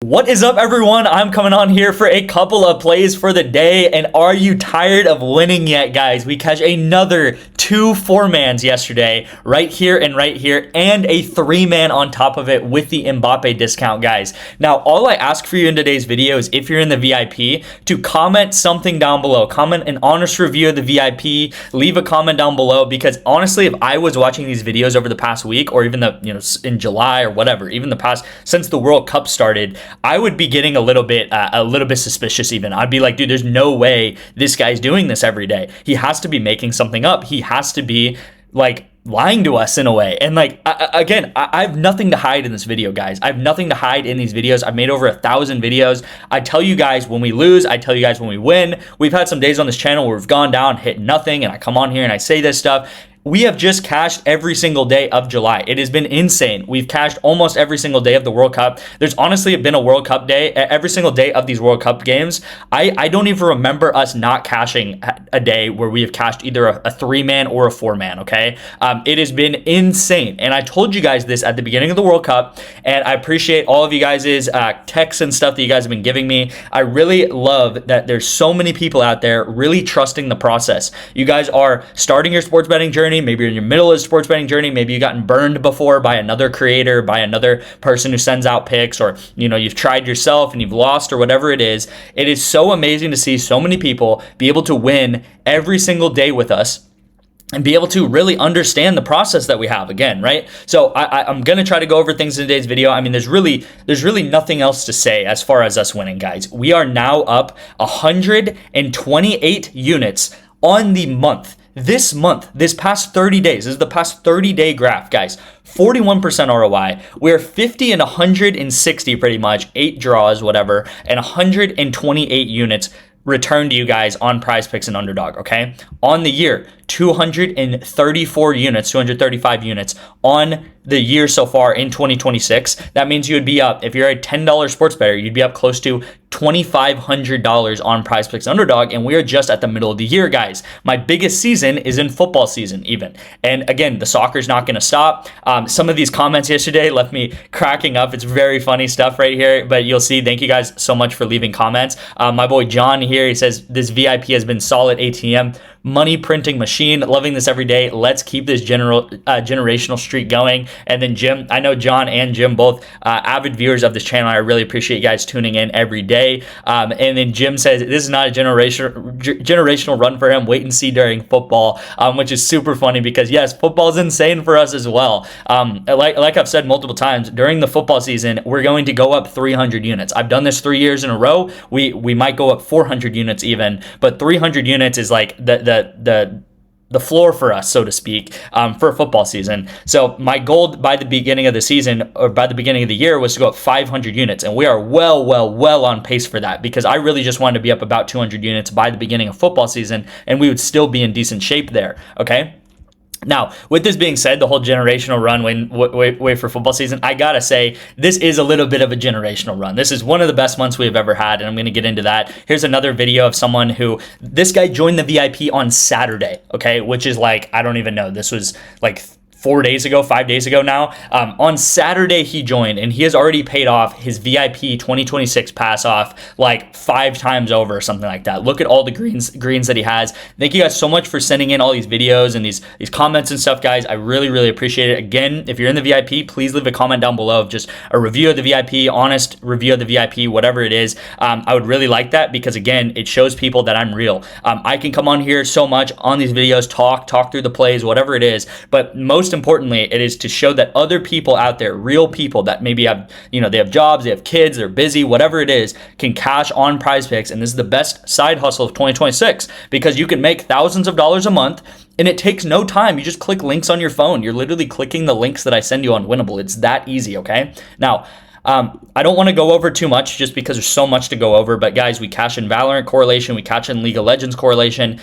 What is up, everyone? I'm coming on here for a couple of plays for the day, and are you tired of winning yet, guys? We cashed another 2 4-mans yesterday, right here, and a 3-man on top of it with the Mbappe discount, guys. Now, all I ask for you in today's video is, if you're in the VIP, to comment something down below. Comment an honest review of the VIP. Leave a comment down below, because honestly, if I was watching these videos over the past week, or even in July or whatever, even the past since the World Cup started, I would be getting a little bit suspicious even. I'd be like, dude, there's no way this guy's doing this every day. He has to be making something up. He has to be like lying to us in a way. And like, I have nothing to hide in this video, guys. I have nothing to hide in these videos. I've made over 1,000 videos. I tell you guys when we lose. I tell you guys when we win. We've had some days on this channel where we've gone down, hit nothing, and I come on here and I say this stuff. We have just cashed every single day of July. It has been insane. We've cashed almost every single day of the World Cup. There's honestly been a World Cup day every single day of these World Cup games. I don't even remember us not cashing a day where we have cashed either a 3-man or a 4-man, okay? It has been insane. And I told you guys this at the beginning of the World Cup, and I appreciate all of you guys' texts and stuff that you guys have been giving me. I really love that there's so many people out there really trusting the process. You guys are starting your sports betting journey. Maybe you're in your middle of the sports betting journey. Maybe you've gotten burned before by another creator, by another person who sends out picks, or you've tried yourself and you've lost, or whatever it is. It is so amazing to see so many people be able to win every single day with us and be able to really understand the process that we have again, right? So I'm going to try to go over things in today's video. I mean, there's really nothing else to say as far as us winning, guys. We are now up 128 units on the month. This month, this past 30 days, this is the past 30-day graph, guys. 41% ROI. We're 50 and 160 pretty much, 8 draws, whatever, and 128 units returned to you guys on PrizePicks and Underdog, okay? On the year, 234 units, 235 units on the year so far in 2026. That means you would be up, if you're a $10 sports bettor, you'd be up close to $2,500 on PrizePicks Underdog, and we are just at the middle of the year, guys. My biggest season is in football season even. And again, the soccer's not going to stop. Some of these comments yesterday left me cracking up. It's very funny stuff right here, but you'll see. Thank you guys so much for leaving comments. My boy John here, he says, this VIP has been solid ATM. Money printing machine, loving this every day. Let's keep this generational streak going. And then Jim, I know John and Jim, both avid viewers of this channel. I really appreciate you guys tuning in every day. And then Jim says, this is not a generational run for him. Wait and see during football, which is super funny because yes, football is insane for us as well. Like I've said multiple times, during the football season, we're going to go up 300 units. I've done this 3 years in a row. We might go up 400 units even, but 300 units is like the floor for us, so to speak, for a football season. So my goal by the beginning of the season, or by the beginning of the year, was to go up 500 units. And we are well on pace for that, because I really just wanted to be up about 200 units by the beginning of football season, and we would still be in decent shape there, okay? Now, with this being said, the whole generational run wait for football season, I gotta say, this is a little bit of a generational run. This is one of the best months we've ever had, and I'm gonna get into that. Here's another video of someone who, this guy joined the VIP on Saturday, okay, which is like, I don't even know, this was like 4 days ago, 5 days ago now. On Saturday, he joined, and he has already paid off his VIP 2026 pass off like 5 times over or something like that. Look at all the greens that he has. Thank you guys so much for sending in all these videos and these comments and stuff, guys. I really appreciate it. Again, if you're in the VIP, please leave a comment down below of just a review of the VIP, honest review of the VIP, whatever it is. I would really like that, because again, it shows people that I'm real. I can come on here so much on these videos, talk through the plays, whatever it is, but most importantly, it is to show that other people out there, real people that maybe have, they have jobs, they have kids, they're busy, whatever it is, can cash on PrizePicks. And this is the best side hustle of 2026, because you can make thousands of dollars a month, and it takes no time. You just click links on your phone. You're literally clicking the links that I send you on Winnable. It's that easy, okay? Now, I don't want to go over too much just because there's so much to go over, but guys, we cash in Valorant correlation, we cash in League of Legends correlation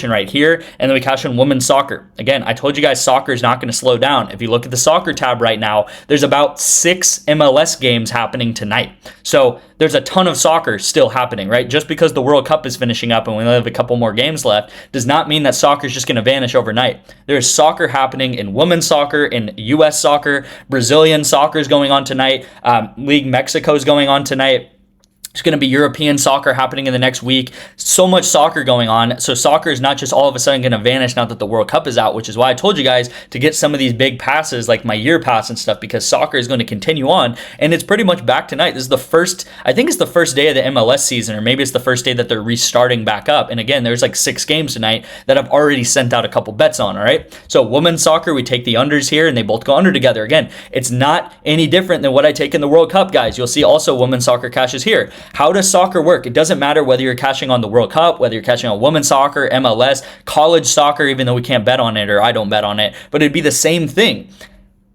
right here, and then we cash in women's soccer. Again, I told you guys soccer is not going to slow down. If you look at the soccer tab right now, there's about 6 MLS games happening tonight. So there's a ton of soccer still happening, right? Just because the World Cup is finishing up and we only have a couple more games left does not mean that soccer is just going to vanish overnight. There's soccer happening in women's soccer, in US soccer, Brazilian soccer is going on tonight. tonight. League Mexico is going on tonight. There's going to be European soccer happening in the next week. So much soccer going on. So soccer is not just all of a sudden going to vanish now that the World Cup is out, which is why I told you guys to get some of these big passes like my year pass and stuff, because soccer is going to continue on. And it's pretty much back tonight. This is the first, I think it's the first day of the MLS season, or maybe it's the first day that they're restarting back up. And again, there's like 6 games tonight that I've already sent out a couple bets on, all right? So women's soccer, we take the unders here and they both go under together. Again, it's not any different than what I take in the World Cup, guys. You'll see also women's soccer cashes here. How does soccer work? It doesn't matter whether you're cashing on the World Cup, whether you're cashing on women's soccer, MLS, college soccer, even though we can't bet on it, or I don't bet on it, but it'd be the same thing.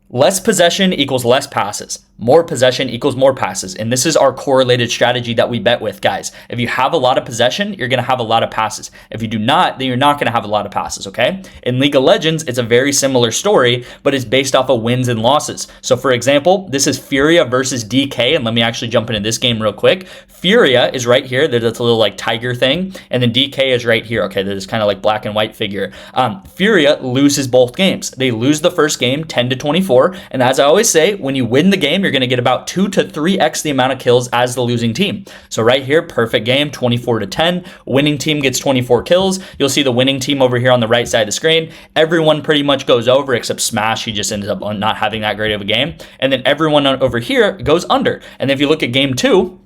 Less possession equals less passes. More possession equals more passes. And this is our correlated strategy that we bet with, guys. If you have a lot of possession, you're going to have a lot of passes. If you do not, then you're not going to have a lot of passes, okay? In League of Legends, it's a very similar story, but it's based off of wins and losses. So for example, this is Furia versus DK, and let me actually jump into this game real quick. Furia is right here. There's a little like tiger thing, and then DK is right here, okay? There's kind of like black and white figure. Furia loses both games. They lose the first game 10-24, and as I always say, when you win the game, you're going to get about 2 to 3x the amount of kills as the losing team. So right here, perfect game, 24-10. Winning team gets 24 kills. You'll see the winning team over here on the right side of the screen. Everyone pretty much goes over except Smash. He just ended up not having that great of a game. And then everyone over here goes under. And if you look at game 2,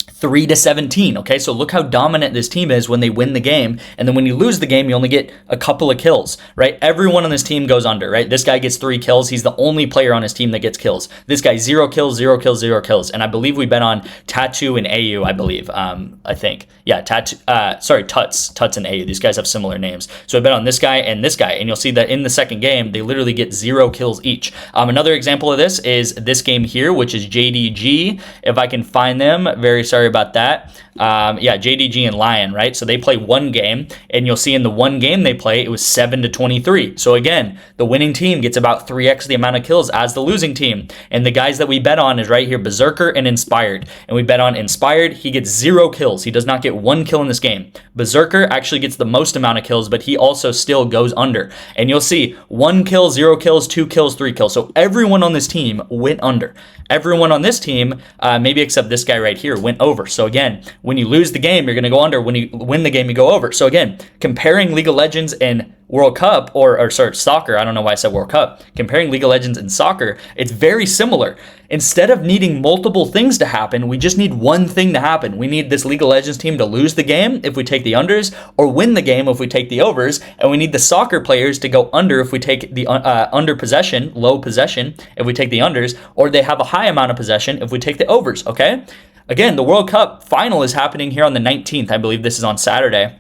3-17, okay? So look how dominant this team is when they win the game, and then when you lose the game, you only get a couple of kills, right? Everyone on this team goes under, right? This guy gets 3 kills. He's the only player on his team that gets kills. This guy, 0 kills, 0 kills, 0 kills. And I believe we bet on Tattoo and AU, I believe, I think. Yeah, Tuts and AU. These guys have similar names. So I bet on this guy, and you'll see that in the second game, they literally get 0 kills each. Another example of this is this game here, which is JDG. If I can find them, very sorry about that. Yeah, JDG and Lion, right? So they play one game, and you'll see in the one game they play, it was 7-23. So again, the winning team gets about 3x the amount of kills as the losing team. And the guys that we bet on is right here, Berserker and Inspired. And we bet on Inspired, he gets 0 kills. He does not get 1 kill in this game. Berserker actually gets the most amount of kills, but he also still goes under. And you'll see 1 kill, 0 kills, 2 kills, 3 kills. So everyone on this team went under. Everyone on this team, maybe except this guy right here, went over. So again, when you lose the game, you're going to go under. When you win the game, you go over. So again, comparing League of Legends and World Cup, or sorry, soccer, I don't know why I said World Cup. Comparing League of Legends and soccer, it's very similar. Instead of needing multiple things to happen, we just need one thing to happen. We need this League of Legends team to lose the game if we take the unders, or win the game if we take the overs, and we need the soccer players to go under if we take the under possession, low possession, if we take the unders, or they have a high amount of possession if we take the overs, okay? Again, the World Cup final is happening here on the 19th. I believe this is on Saturday.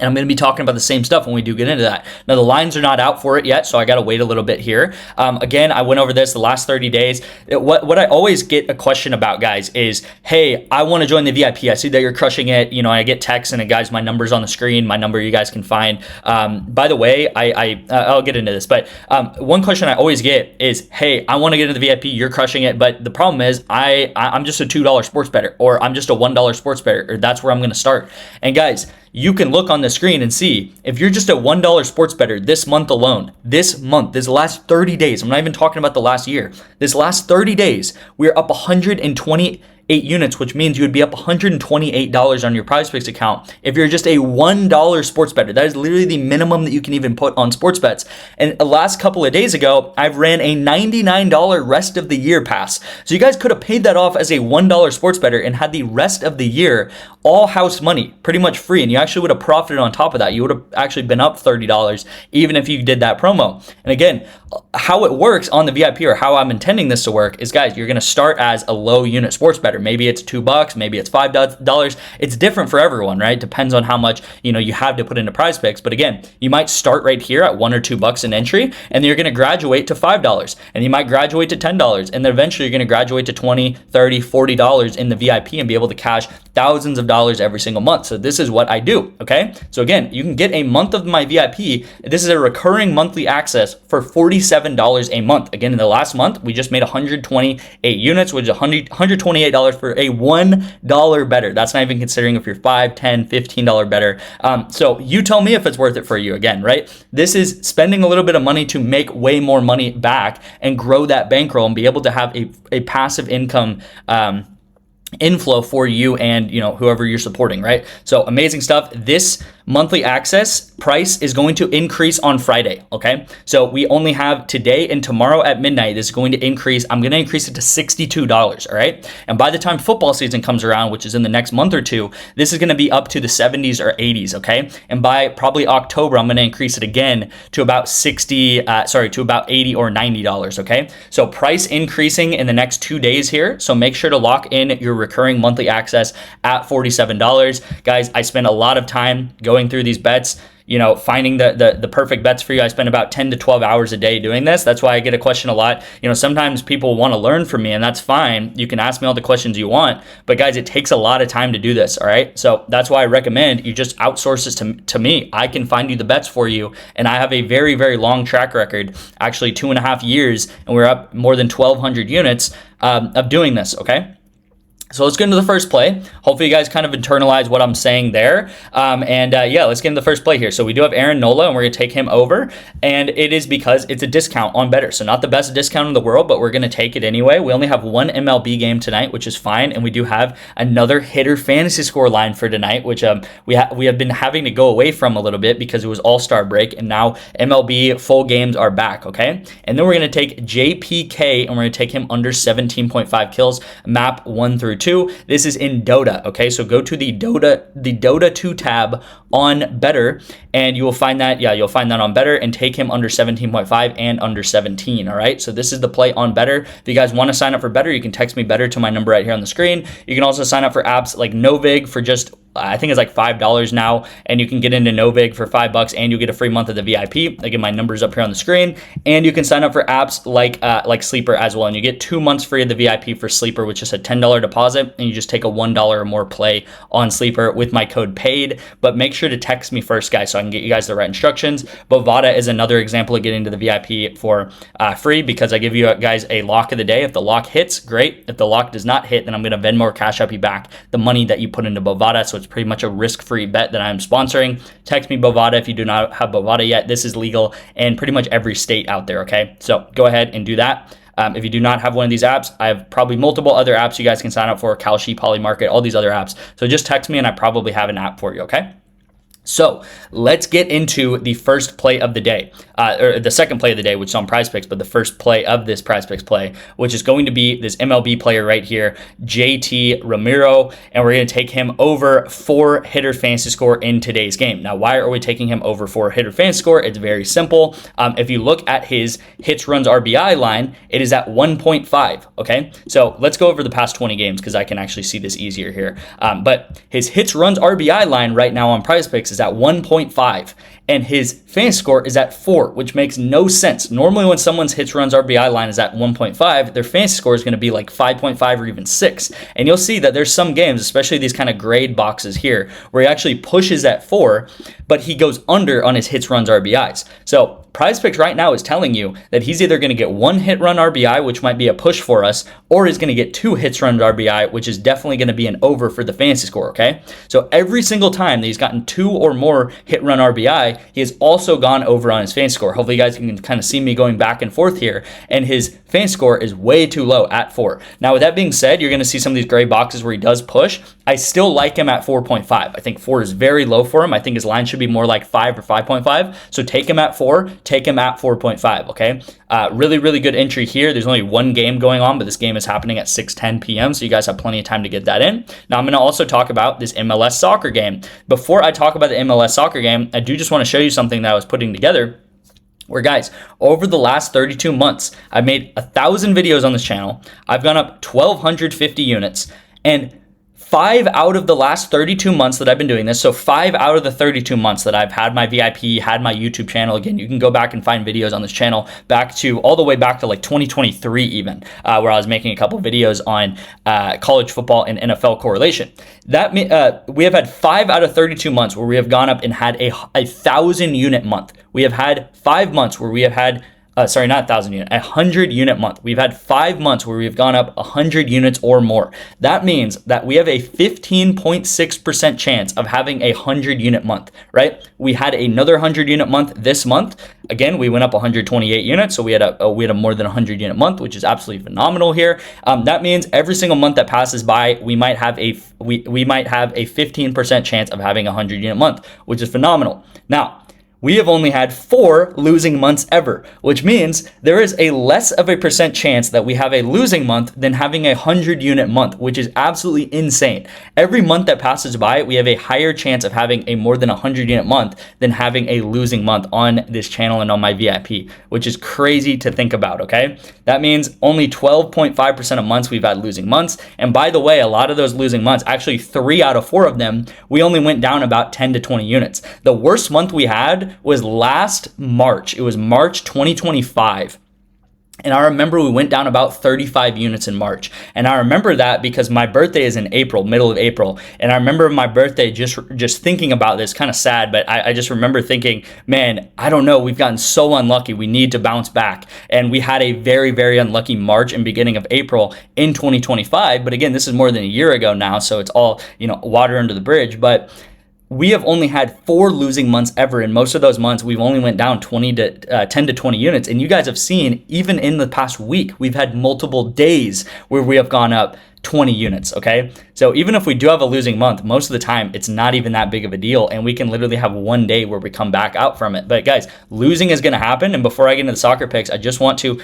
And I'm going to be talking about the same stuff when we do get into that. Now, the lines are not out for it yet, so I got to wait a little bit here. Again, I went over this the last 30 days. What I always get a question about, guys, is, hey, I want to join the VIP. I see that you're crushing it. You know, I get texts, and guys, my number's on the screen. My number you guys can find. By the way, I'll get into this, but one question I always get is, hey, I want to get into the VIP. You're crushing it, but the problem is I'm just a $2 sports bettor, or I'm just a $1 sports bettor, or that's where I'm going to start. And guys, you can look on the screen and see if you're just a $1 sports bettor this month alone, this last 30 days, I'm not even talking about the last year, this last 30 days, we're up 128 units, which means you would be up $128 on your PrizePicks account if you're just a $1 sports bettor. That is literally the minimum that you can even put on sports bets. And the last couple of days ago, I've ran a $99 rest of the year pass. So you guys could have paid that off as a $1 sports bettor and had the rest of the year all house money, pretty much free, and you actually would have profited on top of that. You would have actually been up $30 even if you did that promo. And again, how it works on the VIP, or how I'm intending this to work, is, guys, you're going to start as a low unit sports bettor. Maybe it's $2, maybe it's $5. It's different for everyone, right? Depends on how much you have to put into PrizePicks. But again, you might start right here at $1 or $2 in entry, and then you're going to graduate to $5, and you might graduate to $10, and then eventually you're going to graduate to $20, $30, $40 in the VIP and be able to cash thousands of dollars every single month. So this is what I do, okay? So again, you can get a month of my VIP. This is a recurring monthly access for $47 a month. Again, in the last month, we just made 128 units, which is $128 $50 for a $1 better. That's not even considering if you're $5, $10, $15 better. So you tell me if it's worth it for you again, right? This is spending a little bit of money to make way more money back and grow that bankroll and be able to have a passive income inflow for you and whoever you're supporting, right? So amazing stuff. This monthly access price is going to increase on Friday, okay? So we only have today and tomorrow at midnight. This is going to increase. I'm going to increase it to $62, all right? And by the time football season comes around, which is in the next month or two, this is going to be up to the 70s or 80s, okay? And by probably October, I'm going to increase it again to about to about $80 or $90, okay? So price increasing in the next 2 days here. So make sure to lock in your recurring monthly access at $47. Guys, I spend a lot of time going through these bets, finding the perfect bets for you. I spend about 10 to 12 hours a day doing this. That's why I get a question a lot. Sometimes people want to learn from me, and that's fine. You can ask me all the questions you want, but guys, it takes a lot of time to do this, all right? So that's why I recommend you just outsource this to me. I can find you the bets for you, and I have a very, very long track record, actually 2.5 years, and we're up more than 1,200 units of doing this, okay? So let's get into the first play. Hopefully you guys kind of internalize what I'm saying there. Yeah, let's get into the first play here. So we do have Aaron Nola, and we're going to take him over. And it is because it's a discount on BETR. So not the best discount in the world, but we're going to take it anyway. We only have one MLB game tonight, which is fine. And we do have another hitter fantasy score line for tonight, which we have been having to go away from a little bit because it was All-Star break. And now MLB full games are back, okay? And then we're going to take JPK, and we're going to take him under 17.5 kills, map 1 through 2. This is in Dota, okay? So go to the Dota 2 tab on BETR, and you will find that, you'll find that on BETR, and take him under 17.5 and under 17, all right? So this is the play on BETR. If you guys want to sign up for BETR, you can text me BETR to my number right here on the screen. You can also sign up for apps like NOVIG for just I think it's like $5 now, and you can get into NOVIG for $5, and you get a free month of the VIP. Again, my number's up here on the screen, and you can sign up for apps like Sleeper as well, and you get 2 months free of the VIP for Sleeper, which is a $10 deposit, and you just take a $1 or more play on Sleeper with my code PAID. But make sure to text me first, guys, so I can get you guys the right instructions. Bovada is another example of getting to the VIP for free, because I give you guys a lock of the day. If the lock hits, great. If the lock does not hit, then I'm going to Venmo or Cash App you back the money that you put into Bovada. So it's pretty much a risk-free bet that I'm sponsoring. Text me Bovada if you do not have Bovada yet. This is legal in pretty much every state out there, okay? So go ahead and do that. If you do not have one of these apps, I have probably multiple other apps you guys can sign up for, Kalshi, Polymarket, all these other apps. So just text me and I probably have an app for you, okay? So let's get into the first play of the day, or the second play of the day, which is on PrizePicks, but the first play of this PrizePicks play, which is going to be this MLB player right here, JT Ramiro, and we're going to take him over 4 hitter fantasy score in today's game. Now, why are we taking him over 4 hitter fantasy score? It's very simple. If you look at his hits, runs, RBI line, it is at 1.5, okay? So let's go over the past 20 games because I can actually see this easier here. But his hits, runs, RBI line right now on PrizePicks is at 1.5, and his fantasy score is at 4, which makes no sense. Normally when someone's hits, runs, RBI line is at 1.5, their fantasy score is going to be like 5.5 or even 6. And you'll see that there's some games, especially these kind of grade boxes here, where he actually pushes at 4, but he goes under on his hits, runs, RBIs. So PrizePicks right now is telling you that he's either going to get 1 hit, run, RBI, which might be a push for us, or he's going to get 2 hits, run, RBI, which is definitely going to be an over for the fantasy score, okay? So every single time that he's gotten 2 or more hit, run, RBI, he has also gone over on his fantasy score. Hopefully you guys can kind of see me going back and forth here, and his fantasy score is way too low at 4. Now, with that being said, you're going to see some of these gray boxes where he does push. I still like him at 4.5. I think 4 is very low for him. I think his line should be more like 5 or 5.5. So take him at 4, take him at 4.5, okay? Really, really good entry here. There's only one game going on, but this game is happening at 6:10 p.m., so you guys have plenty of time to get that in. Now, I'm going to also talk about this MLS soccer game. Before I talk about the MLS soccer game, I do just want to show you something that I was putting together. Where, guys, over the last 32 months, I've made 1,000 videos on this channel. I've gone up 1,250 units, and 5 out of the last 32 months that I've been doing this, so 5 out of the 32 months that I've had my VIP, had my YouTube channel, again, you can go back and find videos on this channel all the way back to like 2023 even, where I was making a couple videos on college football and NFL correlation. That we have had 5 out of 32 months where we have gone up and had a 1,000 unit month. We have had 5 months where we have had sorry, not 1,000 unit, 100 unit month. We've had 5 months where we've gone up 100 units or more. That means that we have a 15.6% chance of having a 100 unit month, right? We had another 100 unit month this month. Again, we went up 128 units, so we had a more than 100 unit month, which is absolutely phenomenal here. That means every single month that passes by, we might have a 15% chance of having a 100 unit month, which is phenomenal. Now, we have only had 4 losing months ever, which means there is a less of a percent chance that we have a losing month than having a 100 unit month, which is absolutely insane. Every month that passes by, we have a higher chance of having a more than 100 unit month than having a losing month on this channel and on my VIP, which is crazy to think about, okay? That means only 12.5% of months we've had losing months. And by the way, a lot of those losing months, actually 3 out of 4 of them, we only went down about 10 to 20 units. The worst month we had was last March. It was March 2025. And I remember we went down about 35 units in March. And I remember that because my birthday is in April, middle of April. And I remember my birthday just thinking about this, kind of sad, but I just remember thinking, man, I don't know, we've gotten so unlucky. We need to bounce back. And we had a very, very unlucky March and beginning of April in 2025. But again, this is more than a year ago now, so it's all, water under the bridge. But we have only had 4 losing months ever. In most of those months, we've only went down 10 to 20 units. And you guys have seen, even in the past week, we've had multiple days where we have gone up 20 units, okay? So even if we do have a losing month, most of the time, it's not even that big of a deal. And we can literally have one day where we come back out from it. But guys, losing is going to happen. And before I get into the soccer picks, I just want to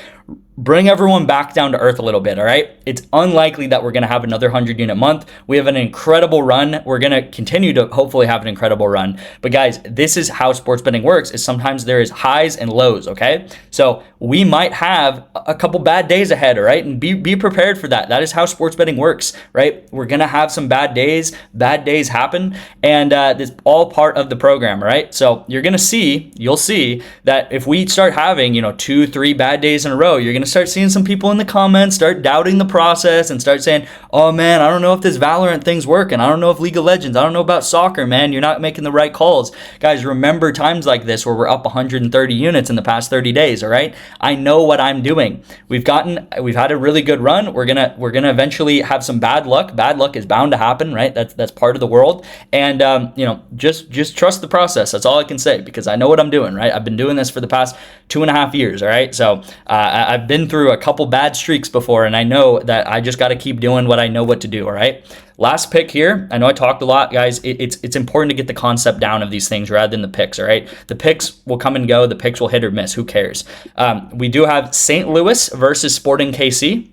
bring everyone back down to earth a little bit, all right? It's unlikely that we're going to have another 100 unit month. We have an incredible run. We're going to continue to hopefully have an incredible run. But guys, this is how sports betting works, is sometimes there is highs and lows, okay? So we might have a couple bad days ahead, all right? And be prepared for that. That is how sports betting works, right? We're going to have some bad days. Bad days happen. And this is all part of the program, right? So you'll see that if we start having, 2-3 bad days in a row, you're going to start seeing some people in the comments start doubting the process and start saying, oh man, I don't know if this Valorant thing's working. I don't know if League of Legends, I don't know about soccer, man. You're not making the right calls. Guys, remember times like this where we're up 130 units in the past 30 days, all right? I know what I'm doing. We've had a really good run. We're gonna eventually have some bad luck. Bad luck is bound to happen, right? That's part of the world. And just trust the process. That's all I can say, because I know what I'm doing, right? I've been doing this for the past 2.5 years, all right? So I've been through a couple bad streaks before, and I know that I just got to keep doing what I know what to do, all right? Last pick here. I know I talked a lot, guys. It's important to get the concept down of these things rather than the picks, all right? The picks will come and go. The picks will hit or miss. Who cares? We do have St. Louis versus Sporting KC.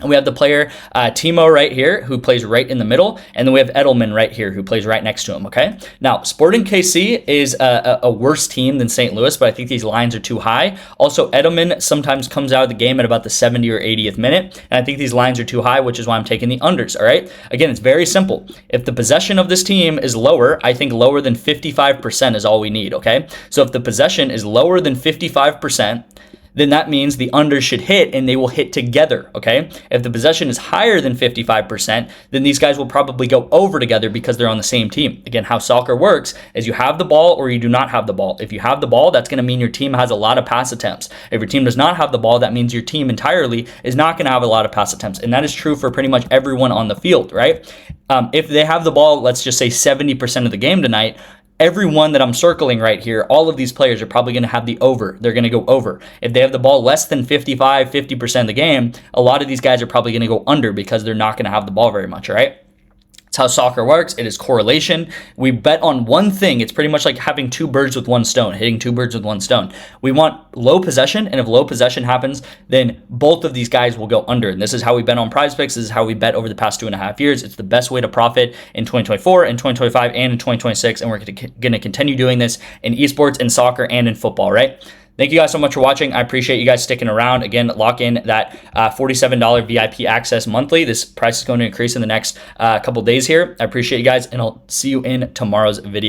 And we have the player Timo right here, who plays right in the middle. And then we have Edelman right here, who plays right next to him, okay? Now, Sporting KC is a worse team than St. Louis, but I think these lines are too high. Also, Edelman sometimes comes out of the game at about the 70th or 80th minute. And I think these lines are too high, which is why I'm taking the unders, all right? Again, it's very simple. If the possession of this team is lower, I think lower than 55% is all we need, okay? So if the possession is lower than 55%, then that means the unders should hit and they will hit together, okay? If the possession is higher than 55%, then these guys will probably go over together because they're on the same team. Again, how soccer works is you have the ball or you do not have the ball. If you have the ball, that's gonna mean your team has a lot of pass attempts. If your team does not have the ball, that means your team entirely is not gonna have a lot of pass attempts. And that is true for pretty much everyone on the field, right? If they have the ball, let's just say 70% of the game tonight, everyone that I'm circling right here, all of these players are probably going to have the over. They're going to go over. If they have the ball less than 50% of the game, a lot of these guys are probably going to go under because they're not going to have the ball very much, all right? It's how soccer works. It is correlation. We bet on one thing. It's pretty much like having 2 birds with 1 stone, hitting 2 birds with 1 stone. We want low possession, and if low possession happens, then both of these guys will go under. And this is how we bet on PrizePicks. This is how we bet over the past 2.5 years. It's the best way to profit in 2024, in 2025, and in 2026. And we're going to continue doing this in esports, in soccer, and in football, right? Thank you guys so much for watching. I appreciate you guys sticking around. Again, lock in that $47 VIP access monthly. This price is going to increase in the next couple days here. I appreciate you guys, and I'll see you in tomorrow's video.